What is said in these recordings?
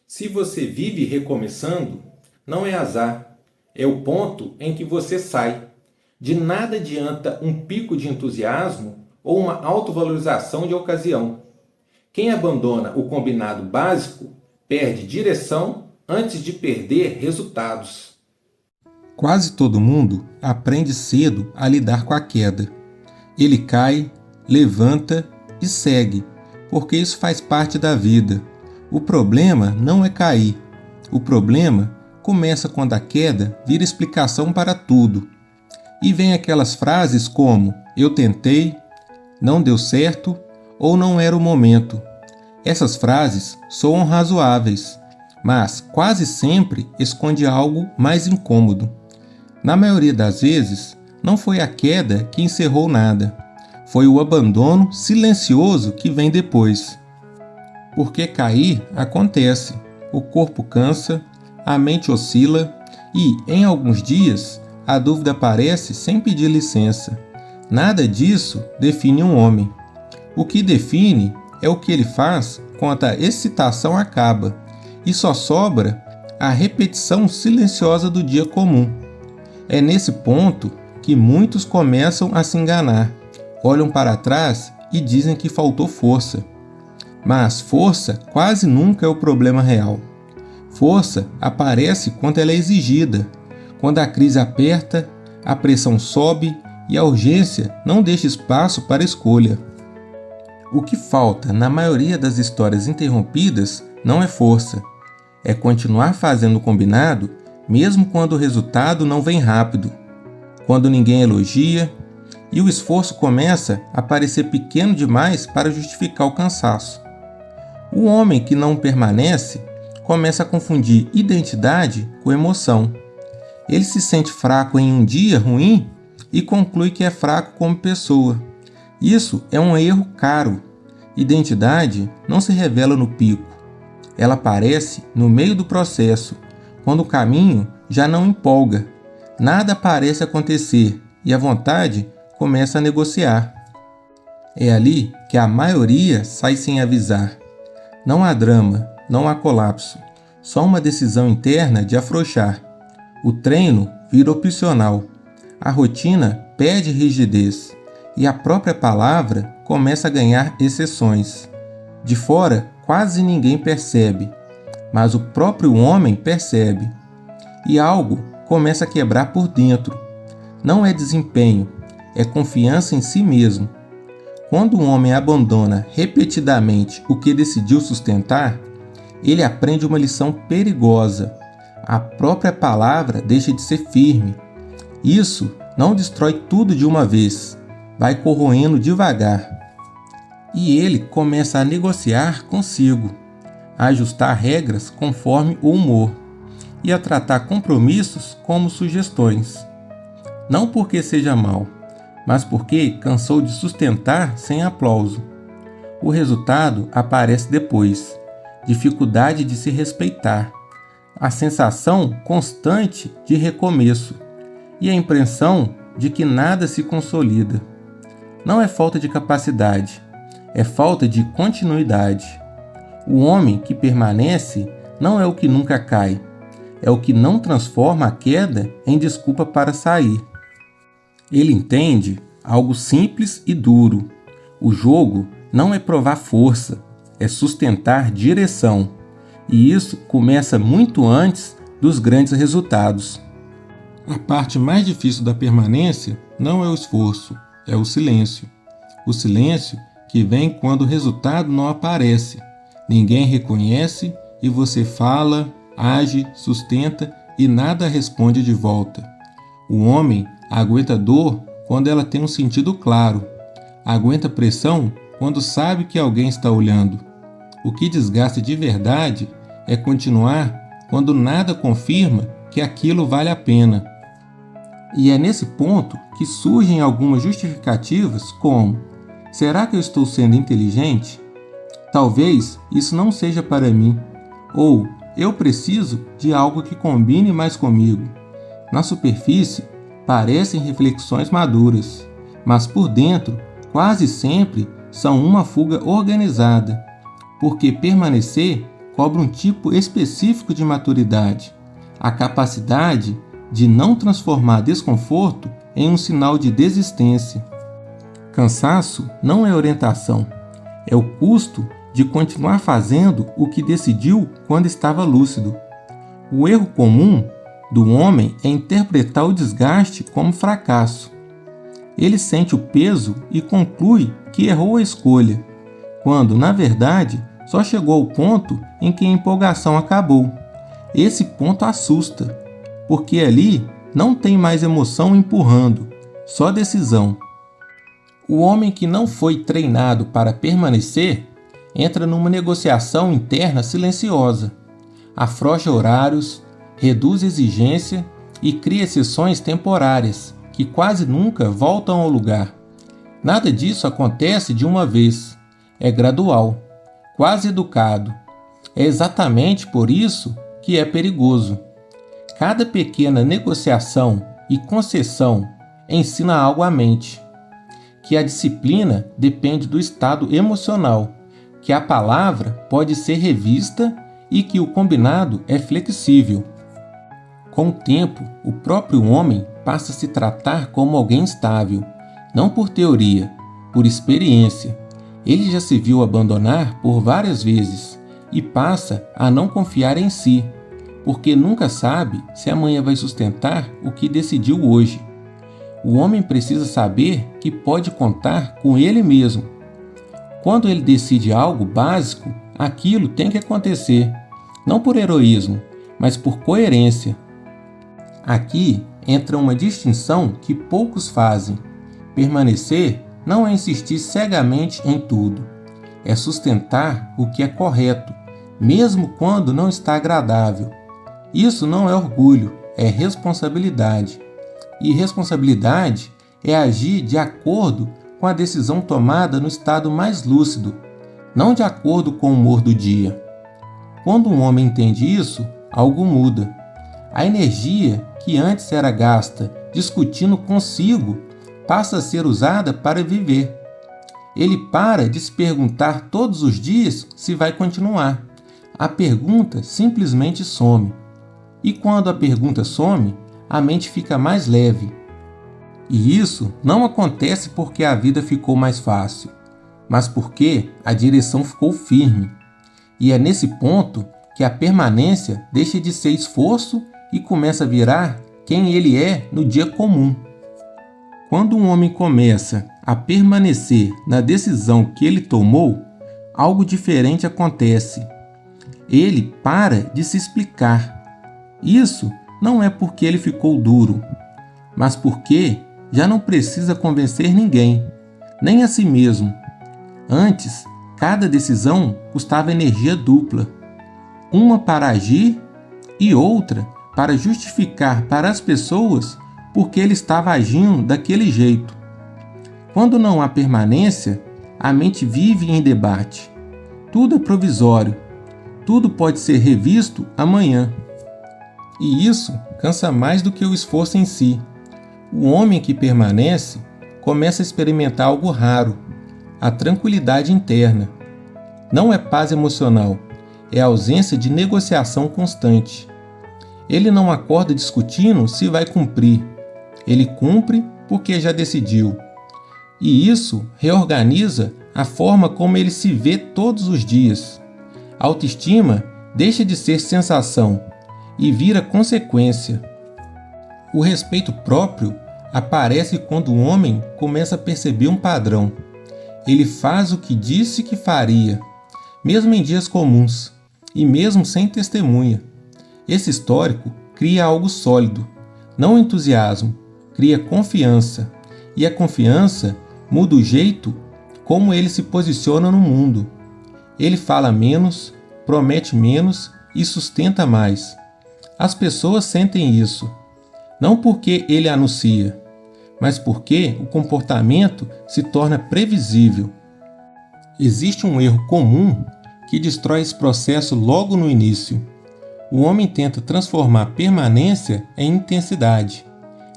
Se você vive recomeçando, não é azar, é o ponto em que você sai. De nada adianta um pico de entusiasmo ou uma autovalorização de ocasião. Quem abandona o combinado básico perde direção antes de perder resultados. Quase todo mundo aprende cedo a lidar com a queda. Ele cai, levanta e segue, porque isso faz parte da vida. O problema não é cair. O problema começa quando a queda vira explicação para tudo. E vem aquelas frases como "eu tentei", "não deu certo" ou "não era o momento". Essas frases soam razoáveis, mas quase sempre esconde algo mais incômodo. Na maioria das vezes, não foi a queda que encerrou nada. Foi o abandono silencioso que vem depois. Porque cair acontece, o corpo cansa, a mente oscila e, em alguns dias, a dúvida aparece sem pedir licença. Nada disso define um homem. O que define é o que ele faz quando a excitação acaba e só sobra a repetição silenciosa do dia comum. É nesse ponto que muitos começam a se enganar, olham para trás e dizem que faltou força. Mas força quase nunca é o problema real. Força aparece quando ela é exigida, quando a crise aperta, a pressão sobe e a urgência não deixa espaço para escolha. O que falta na maioria das histórias interrompidas não é força, é continuar fazendo o combinado mesmo quando o resultado não vem rápido, quando ninguém elogia e o esforço começa a parecer pequeno demais para justificar o cansaço. O homem que não permanece começa a confundir identidade com emoção. Ele se sente fraco em um dia ruim e conclui que é fraco como pessoa. Isso é um erro caro. Identidade não se revela no pico. Ela aparece no meio do processo, quando o caminho já não empolga. Nada parece acontecer e a vontade começa a negociar. É ali que a maioria sai sem avisar. Não há drama, não há colapso, só uma decisão interna de afrouxar. O treino vira opcional, a rotina perde rigidez e a própria palavra começa a ganhar exceções. De fora, quase ninguém percebe, mas o próprio homem percebe. E algo começa a quebrar por dentro. Não é desempenho, é confiança em si mesmo. Quando um homem abandona repetidamente o que decidiu sustentar, ele aprende uma lição perigosa. A própria palavra deixa de ser firme. Isso não destrói tudo de uma vez, vai corroendo devagar. E ele começa a negociar consigo, a ajustar regras conforme o humor e a tratar compromissos como sugestões. Não porque seja mal, mas porque cansou de sustentar sem aplauso. O resultado aparece depois: dificuldade de se respeitar, a sensação constante de recomeço e a impressão de que nada se consolida. Não é falta de capacidade, é falta de continuidade. O homem que permanece não é o que nunca cai, é o que não transforma a queda em desculpa para sair. Ele entende algo simples e duro. O jogo não é provar força, é sustentar direção. E isso começa muito antes dos grandes resultados. A parte mais difícil da permanência não é o esforço, é o silêncio. O silêncio que vem quando o resultado não aparece. Ninguém reconhece e você fala, age, sustenta e nada responde de volta. O homem aguenta dor quando ela tem um sentido claro. Aguenta pressão quando sabe que alguém está olhando. O que desgasta de verdade é continuar quando nada confirma que aquilo vale a pena. E é nesse ponto que surgem algumas justificativas como: será que eu estou sendo inteligente? Talvez isso não seja para mim. Ou eu preciso de algo que combine mais comigo. Na superfície, parecem reflexões maduras, mas por dentro, quase sempre, são uma fuga organizada, porque permanecer cobra um tipo específico de maturidade, a capacidade de não transformar desconforto em um sinal de desistência. Cansaço não é orientação, é o custo de continuar fazendo o que decidiu quando estava lúcido. O erro comum do homem é interpretar o desgaste como fracasso. Ele sente o peso e conclui que errou a escolha, quando, na verdade, só chegou ao ponto em que a empolgação acabou. Esse ponto assusta, porque ali não tem mais emoção empurrando, só decisão. O homem que não foi treinado para permanecer entra numa negociação interna silenciosa, afrouxa horários, reduz exigência e cria exceções temporárias que quase nunca voltam ao lugar. Nada disso acontece de uma vez, é gradual, quase educado. É exatamente por isso que é perigoso. Cada pequena negociação e concessão ensina algo à mente, que a disciplina depende do estado emocional, que a palavra pode ser revista e que o combinado é flexível. Com o tempo, o próprio homem passa a se tratar como alguém estável, não por teoria, por experiência. Ele já se viu abandonar por várias vezes e passa a não confiar em si, porque nunca sabe se amanhã vai sustentar o que decidiu hoje. O homem precisa saber que pode contar com ele mesmo. Quando ele decide algo básico, aquilo tem que acontecer, não por heroísmo, mas por coerência. Aqui entra uma distinção que poucos fazem. Permanecer não é insistir cegamente em tudo, é sustentar o que é correto, mesmo quando não está agradável. Isso não é orgulho, é responsabilidade. E responsabilidade é agir de acordo com a decisão tomada no estado mais lúcido, não de acordo com o humor do dia. Quando um homem entende isso, algo muda. A energia que antes era gasta discutindo consigo passa a ser usada para viver. Ele para de se perguntar todos os dias se vai continuar. A pergunta simplesmente some. E quando a pergunta some, a mente fica mais leve. E isso não acontece porque a vida ficou mais fácil, mas porque a direção ficou firme. E é nesse ponto que a permanência deixa de ser esforço e começa a virar quem ele é no dia comum. Quando um homem começa a permanecer na decisão que ele tomou, algo diferente acontece. Ele para de se explicar. Isso não é porque ele ficou duro, mas porque já não precisa convencer ninguém, nem a si mesmo. Antes, cada decisão custava energia dupla, uma para agir e outra para justificar para as pessoas porque ele estava agindo daquele jeito. Quando não há permanência, a mente vive em debate. Tudo é provisório, tudo pode ser revisto amanhã. E isso cansa mais do que o esforço em si. O homem que permanece começa a experimentar algo raro, a tranquilidade interna. Não é paz emocional, é a ausência de negociação constante. Ele não acorda discutindo se vai cumprir. Ele cumpre porque já decidiu. E isso reorganiza a forma como ele se vê todos os dias. A autoestima deixa de ser sensação e vira consequência. O respeito próprio aparece quando o homem começa a perceber um padrão. Ele faz o que disse que faria, mesmo em dias comuns e mesmo sem testemunha. Esse histórico cria algo sólido, não entusiasmo, cria confiança. E a confiança muda o jeito como ele se posiciona no mundo. Ele fala menos, promete menos e sustenta mais. As pessoas sentem isso, não porque ele anuncia, mas porque o comportamento se torna previsível. Existe um erro comum que destrói esse processo logo no início. O homem tenta transformar permanência em intensidade.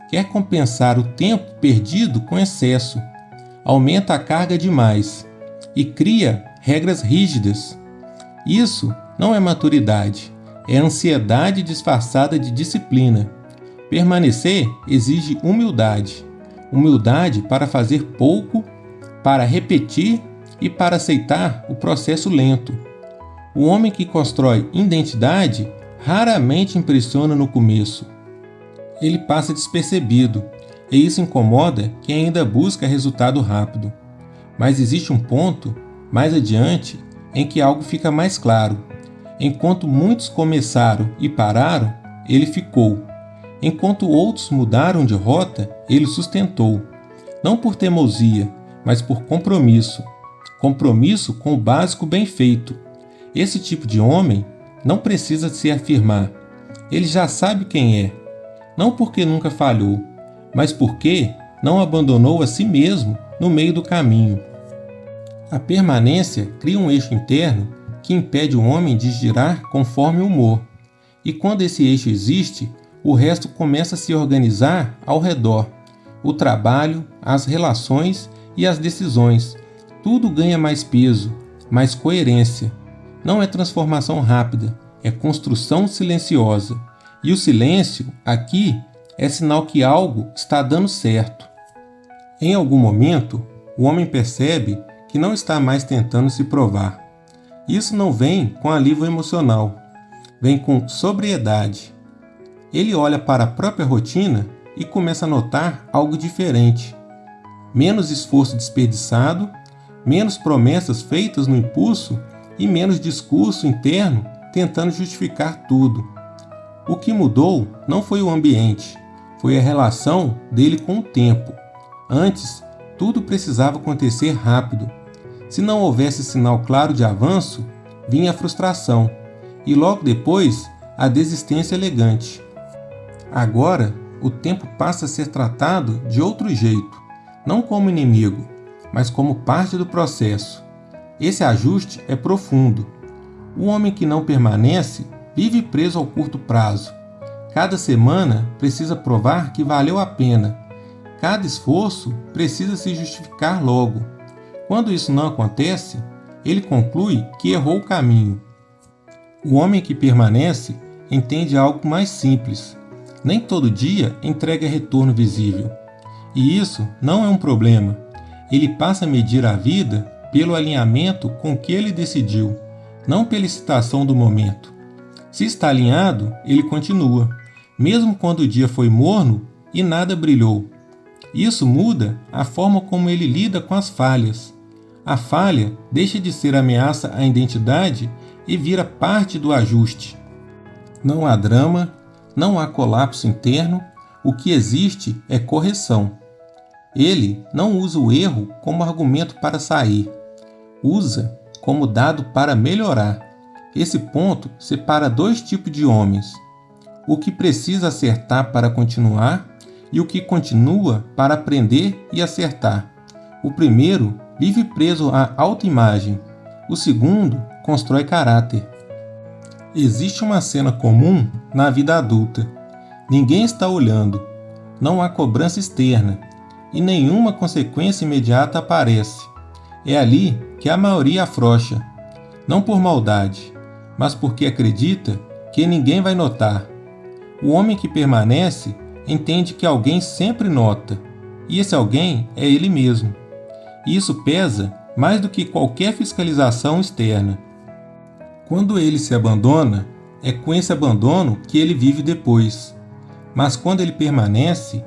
Quer compensar o tempo perdido com excesso, aumenta a carga demais e cria regras rígidas. Isso não é maturidade, é ansiedade disfarçada de disciplina. Permanecer exige humildade. Humildade para fazer pouco, para repetir e para aceitar o processo lento. O homem que constrói identidade raramente impressiona no começo. Ele passa despercebido, e isso incomoda quem ainda busca resultado rápido. Mas existe um ponto, mais adiante, em que algo fica mais claro. Enquanto muitos começaram e pararam, ele ficou. Enquanto outros mudaram de rota, ele sustentou. Não por teimosia, mas por compromisso. Compromisso com o básico bem feito. Esse tipo de homem não precisa se afirmar. Ele já sabe quem é. Não porque nunca falhou, mas porque não abandonou a si mesmo no meio do caminho. A permanência cria um eixo interno que impede o homem de girar conforme o humor. E quando esse eixo existe, o resto começa a se organizar ao redor. O trabalho, as relações e as decisões. Tudo ganha mais peso, mais coerência. Não é transformação rápida, é construção silenciosa. E o silêncio, aqui, é sinal que algo está dando certo. Em algum momento, o homem percebe que não está mais tentando se provar. Isso não vem com alívio emocional, vem com sobriedade. Ele olha para a própria rotina e começa a notar algo diferente. Menos esforço desperdiçado, menos promessas feitas no impulso e menos discurso interno tentando justificar tudo. O que mudou não foi o ambiente, foi a relação dele com o tempo. Antes, tudo precisava acontecer rápido. Se não houvesse sinal claro de avanço, vinha a frustração e logo depois a desistência elegante. Agora, o tempo passa a ser tratado de outro jeito, não como inimigo, mas como parte do processo. Esse ajuste é profundo. O homem que não permanece vive preso ao curto prazo. Cada semana precisa provar que valeu a pena. Cada esforço precisa se justificar logo. Quando isso não acontece, ele conclui que errou o caminho. O homem que permanece entende algo mais simples. Nem todo dia entrega retorno visível. E isso não é um problema. Ele passa a medir a vida pelo alinhamento com o que ele decidiu, não pela excitação do momento. Se está alinhado, ele continua, mesmo quando o dia foi morno e nada brilhou. Isso muda a forma como ele lida com as falhas. A falha deixa de ser ameaça à identidade e vira parte do ajuste. Não há drama, não há colapso interno, o que existe é correção. Ele não usa o erro como argumento para sair, usa como dado para melhorar. Esse ponto separa dois tipos de homens: o que precisa acertar para continuar e o que continua para aprender e acertar. O primeiro vive preso à autoimagem, o segundo constrói caráter. Existe uma cena comum na vida adulta. Ninguém está olhando, não há cobrança externa e nenhuma consequência imediata aparece. É ali que a maioria afrouxa, não por maldade, mas porque acredita que ninguém vai notar. O homem que permanece entende que alguém sempre nota, e esse alguém é ele mesmo. E isso pesa mais do que qualquer fiscalização externa. Quando ele se abandona, é com esse abandono que ele vive depois. Mas quando ele permanece,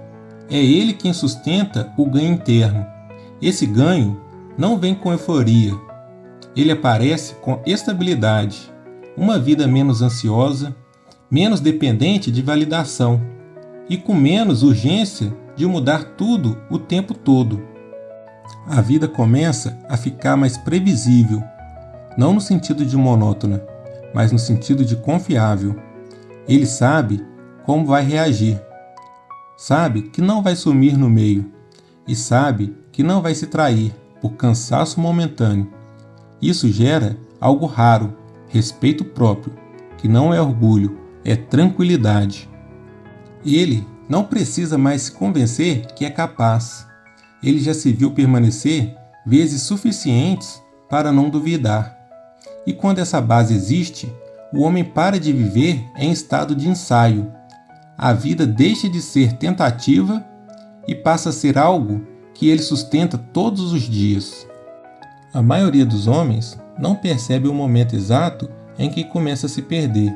é ele quem sustenta o ganho interno. Esse ganho não vem com euforia. Ele aparece com estabilidade, uma vida menos ansiosa, menos dependente de validação e com menos urgência de mudar tudo o tempo todo. A vida começa a ficar mais previsível, não no sentido de monótona, mas no sentido de confiável. Ele sabe como vai reagir, sabe que não vai sumir no meio e sabe que não vai se trair por cansaço momentâneo. Isso gera algo raro, respeito próprio, que não é orgulho, é tranquilidade. Ele não precisa mais se convencer que é capaz. Ele já se viu permanecer vezes suficientes para não duvidar. E quando essa base existe, o homem para de viver em estado de ensaio. A vida deixa de ser tentativa e passa a ser algo que ele sustenta todos os dias. A maioria dos homens não percebe o momento exato em que começa a se perder,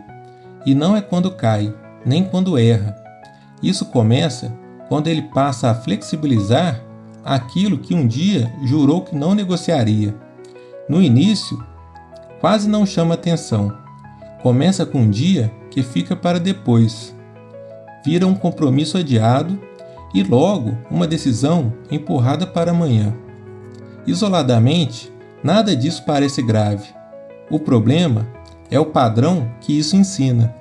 e não é quando cai, nem quando erra. Isso começa quando ele passa a flexibilizar aquilo que um dia jurou que não negociaria. No início, quase não chama atenção. Começa com um dia que fica para depois. Vira um compromisso adiado e logo uma decisão empurrada para amanhã. Isoladamente, nada disso parece grave. O problema é o padrão que isso ensina.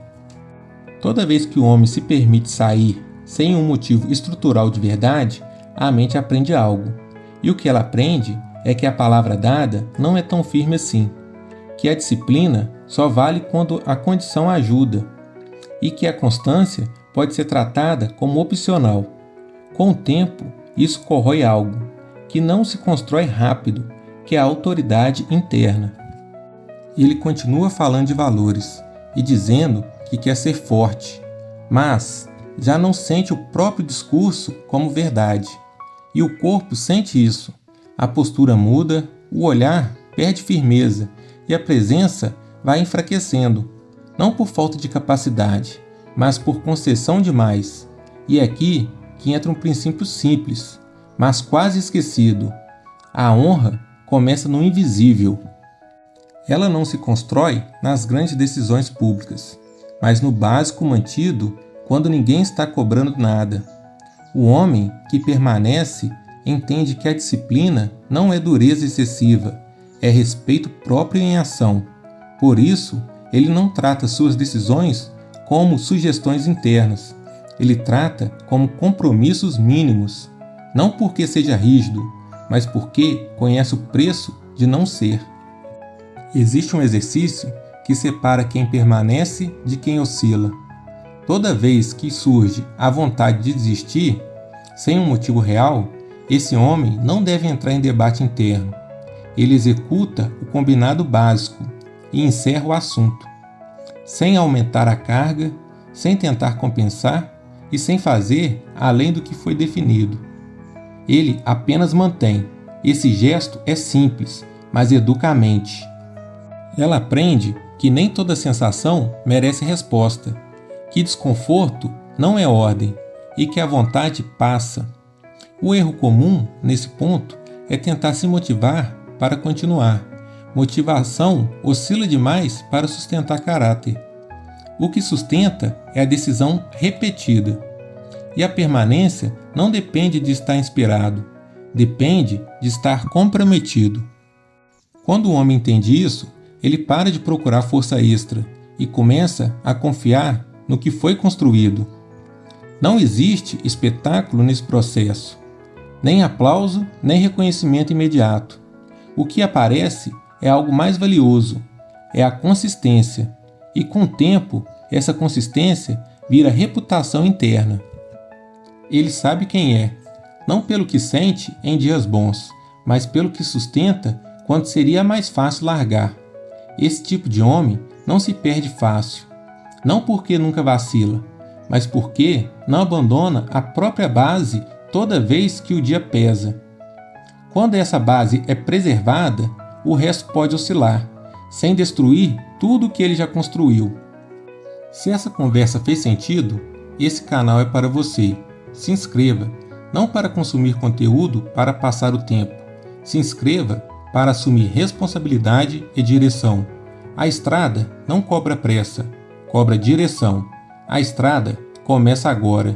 Toda vez que o homem se permite sair sem um motivo estrutural de verdade, a mente aprende algo. E o que ela aprende é que a palavra dada não é tão firme assim, que a disciplina só vale quando a condição ajuda, e que a constância pode ser tratada como opcional. Com o tempo, isso corrói algo, que não se constrói rápido, que é a autoridade interna. Ele continua falando de valores e dizendo que quer ser forte, mas já não sente o próprio discurso como verdade. E o corpo sente isso. A postura muda, o olhar perde firmeza e a presença vai enfraquecendo, não por falta de capacidade, mas por concessão demais. E é aqui que entra um princípio simples, mas quase esquecido. A honra começa no invisível. Ela não se constrói nas grandes decisões públicas, mas no básico mantido quando ninguém está cobrando nada. O homem que permanece entende que a disciplina não é dureza excessiva, é respeito próprio em ação. Por isso, ele não trata suas decisões como sugestões internas. Ele trata como compromissos mínimos, não porque seja rígido, mas porque conhece o preço de não ser. Existe um exercício que separa quem permanece de quem oscila. Toda vez que surge a vontade de desistir, sem um motivo real, esse homem não deve entrar em debate interno. Ele executa o combinado básico e encerra o assunto, sem aumentar a carga, sem tentar compensar e sem fazer além do que foi definido. Ele apenas mantém. Esse gesto é simples, mas educa a mente. Ela aprende que nem toda sensação merece resposta, que desconforto não é ordem e que a vontade passa. O erro comum, nesse ponto, é tentar se motivar para continuar. Motivação oscila demais para sustentar caráter. O que sustenta é a decisão repetida. E a permanência não depende de estar inspirado, depende de estar comprometido. Quando o homem entende isso, ele para de procurar força extra e começa a confiar no que foi construído. Não existe espetáculo nesse processo, nem aplauso, nem reconhecimento imediato. O que aparece é algo mais valioso, é a consistência, e com o tempo, essa consistência vira reputação interna. Ele sabe quem é, não pelo que sente em dias bons, mas pelo que sustenta quando seria mais fácil largar. Esse tipo de homem não se perde fácil, não porque nunca vacila, mas porque não abandona a própria base toda vez que o dia pesa. Quando essa base é preservada, o resto pode oscilar, sem destruir tudo o que ele já construiu. Se essa conversa fez sentido, esse canal é para você. Se inscreva, não para consumir conteúdo para passar o tempo. Se inscreva para assumir responsabilidade e direção. A estrada não cobra pressa, cobra direção. A estrada começa agora.